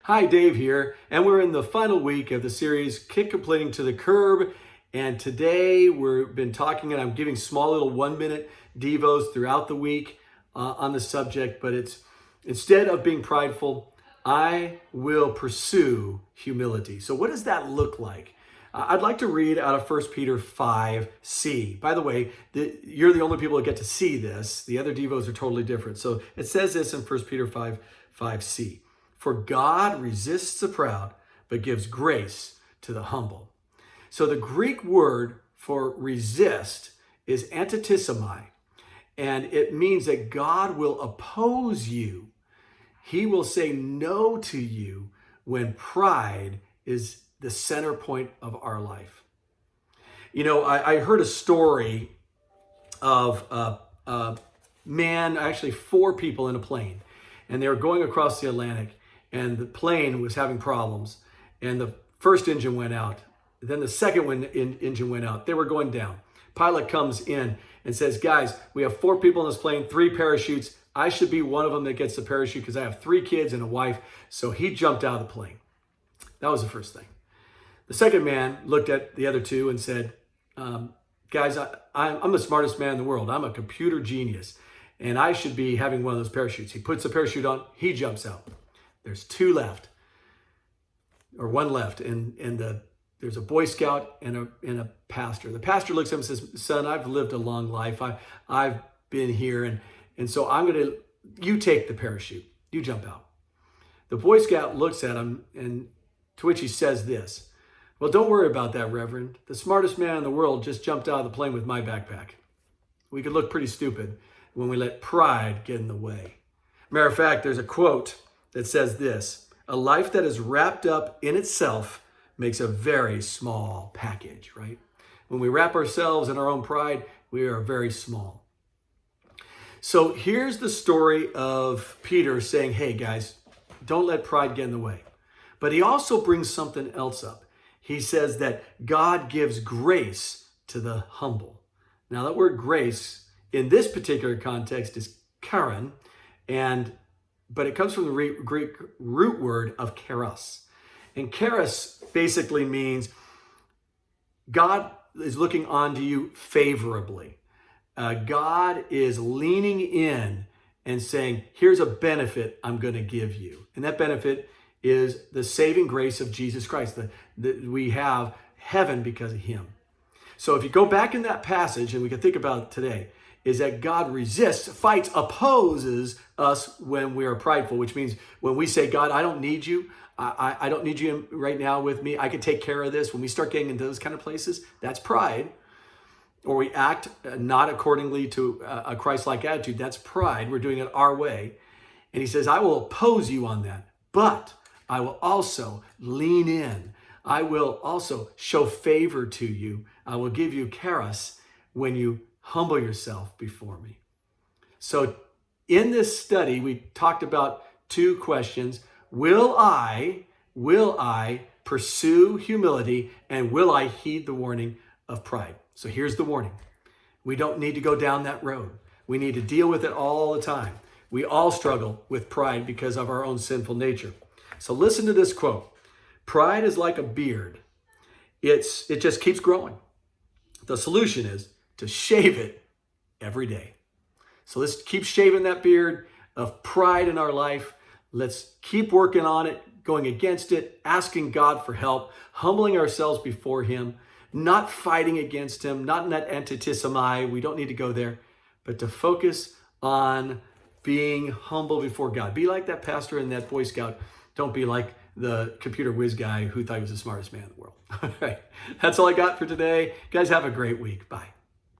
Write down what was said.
Hi, Dave here, and we're in the final week of the series, Kick Complaining to the Curb. And today we've been talking, and I'm giving small little 1-minute devos throughout the week on the subject, but it's instead of being prideful, I will pursue humility. So what does that look like? I'd like to read out of 1 Peter 5c. By the way, you're the only people that get to see this. The other devos are totally different. So it says this in 1 Peter 5c. For God resists the proud, but gives grace to the humble. So the Greek word for resist is antitisomai, and it means that God will oppose you. He will say no to you when pride is the center point of our life. You know, I heard a story of a man, actually 4 people in a plane, and they were going across the Atlantic. And the plane was having problems, and the first engine went out. Then the second engine went out. They were going down. Pilot comes in and says, guys, we have 4 people in this plane, 3 parachutes. I should be one of them that gets the parachute because I have 3 kids and a wife. So he jumped out of the plane. That was the first thing. The second man looked at the other 2 and said, guys, I'm the smartest man in the world. I'm a computer genius, and I should be having one of those parachutes. He puts the parachute on. He jumps out. There's 2 left, or 1 left, and there's a Boy Scout and a pastor. The pastor looks at him and says, son, I've lived a long life. I've been here, and so you take the parachute. You jump out. The Boy Scout looks at him, and to which he says this, well, don't worry about that, Reverend. The smartest man in the world just jumped out of the plane with my backpack. We could look pretty stupid when we let pride get in the way. Matter of fact, there's a quote that says this, a life that is wrapped up in itself makes a very small package, right? When we wrap ourselves in our own pride, we are very small. So here's the story of Peter saying, hey guys, don't let pride get in the way. But he also brings something else up. He says that God gives grace to the humble. Now that word grace in this particular context is charis, but it comes from the Greek root word of charis. And charis basically means God is looking onto you favorably. God is leaning in and saying, here's a benefit I'm going to give you. And that benefit is the saving grace of Jesus Christ. We have heaven because of him. So if you go back in that passage, and we can think about it today, is that God resists, fights, opposes us when we are prideful, which means when we say, God, I don't need you. I don't need you right now with me. I can take care of this. When we start getting into those kind of places, that's pride. Or we act not accordingly to a Christ-like attitude. That's pride. We're doing it our way. And he says, I will oppose you on that, but I will also lean in. I will also show favor to you. I will give you charis when you humble yourself before me. So in this study, we talked about 2 questions. Will I pursue humility, and will I heed the warning of pride? So here's the warning. We don't need to go down that road. We need to deal with it all the time. We all struggle with pride because of our own sinful nature. So listen to this quote. Pride is like a beard. It just keeps growing. The solution is to shave it every day. So let's keep shaving that beard of pride in our life. Let's keep working on it, going against it, asking God for help, humbling ourselves before him, not fighting against him, not in that antitisomai. We don't need to go there, but to focus on being humble before God. Be like that pastor and that Boy Scout. Don't be like the computer whiz guy who thought he was the smartest man in the world. All right. That's all I got for today. Guys, have a great week. Bye.